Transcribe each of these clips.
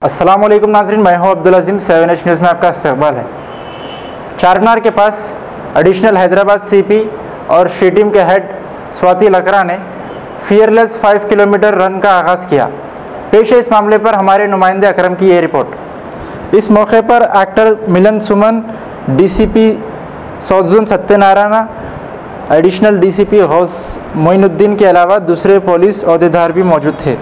अस्सलाम वालेकुम नाज़रीन, मैं हूं अब्दुल अजीम। 7H न्यूज़ में आपका इस्तकबाल है। चारमीनार के पास एडिशनल हैदराबाद सीपी और शी टीम के हेड स्वाति लकरा ने फियरलेस 5 किलोमीटर रन का आगाज़ किया। पेश है इस मामले पर हमारे नुमाइंदे अकरम की ये रिपोर्ट। इस मौके पर actor Milan Suman, DCP south zone Satyanarayana, additional DCP Ghouse Moinuddin के अलावा दूसरे पुलिस अहदेदार भी मौजूद थे।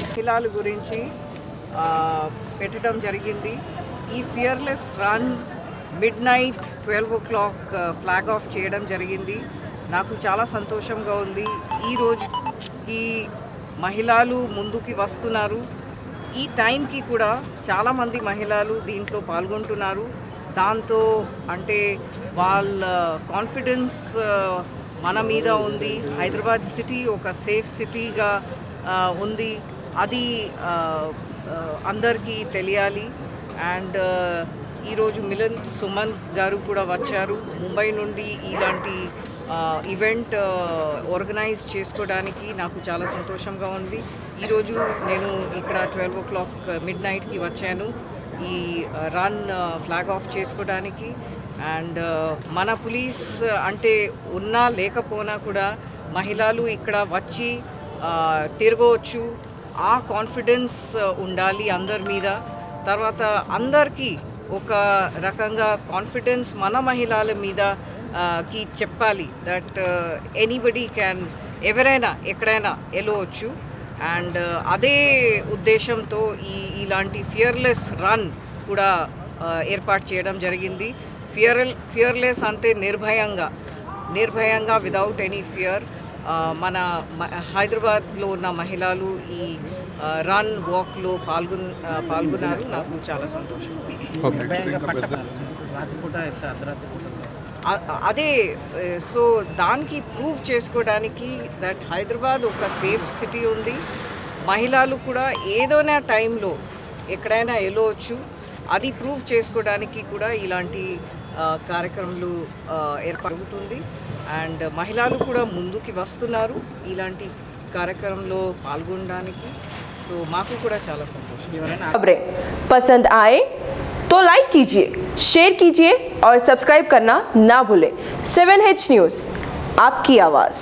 మహిళల గురించి పెట్టడం జరిగింది। ఈ fearless run midnight 12 o'clock flag of చేయడం జరిగింది। నాకు చాలా సంతోషంగా ఉంది। ఈ రోజు ఈ మహిళలు ముందుకి వస్తున్నారు। ఈ టైంకి కూడా చాలామంది మహిళలు దీంట్లో పాల్గొంటున్నారు। దాంతో అంటే వాళ్ళ కాన్ఫిడెన్స్ మన మీద ఉంది। హైదరాబాద్ సిటీ ఒక సేఫ్ సిటీగా ఉంది, అది అందరికీ తెలియాలి। అండ్ ఈరోజు మిలన్ సుమన్ గారు కూడా వచ్చారు ముంబై నుండి ఇలాంటి ఈవెంట్ ఆర్గనైజ్ చేసుకోవడానికి। నాకు చాలా సంతోషంగా ఉంది। ఈరోజు నేను ఇక్కడ 12 o'clock మిడ్నైట్కి వచ్చాను ఈ రన్ ఫ్లాగ్ ఆఫ్ చేసుకోవడానికి। అండ్ మన పోలీస్ అంటే ఉన్నా లేకపోయినా కూడా మహిళలు ఇక్కడ వచ్చి తిరగవచ్చు, ఆ కాన్ఫిడెన్స్ ఉండాలి అందరి మీద। తర్వాత అందరికీ ఒక రకంగా కాన్ఫిడెన్స్ మన మహిళల మీద కి చెప్పాలి దట్ ఎనీబడి క్యాన్, ఎవరైనా ఎక్కడైనా వెళ్ళవచ్చు। అండ్ అదే ఉద్దేశంతో ఇలాంటి ఫియర్లెస్ రన్ కూడా ఏర్పాటు చేయడం జరిగింది। ఫియర్లెస్ అంటే నిర్భయంగా వితౌట్ ఎనీ ఫియర్ మన హైదరాబాద్లో ఉన్న మహిళలు ఈ రన్ వాక్లో పాల్గొన్నారు। నాకు చాలా సంతోషం। అదే సో దానికి ప్రూవ్ చేసుకోవడానికి దట్ హైదరాబాద్ ఒక సేఫ్ సిటీ ఉంది, మహిళలు కూడా ఏదైనా టైంలో ఎక్కడైనా వెళ్ళవచ్చు, అది ప్రూవ్ చేసుకోవడానికి కూడా ఇలాంటి కార్యక్రమాలు ఏర్పడుతుంది। అండ్ మహిళలు కూడా ముందుకి వస్తున్నారు ఇలాంటి కార్యక్రమంలో పాల్గొనడానికి। సో మాకు కూడా చాలా సంతోషం। खबरें पसंद आए तो लाइक कीजिए, शेयर कीजिए और सब्सक्राइब करना ना भूलें। 7H न्यूज़, आपकी आवाज़।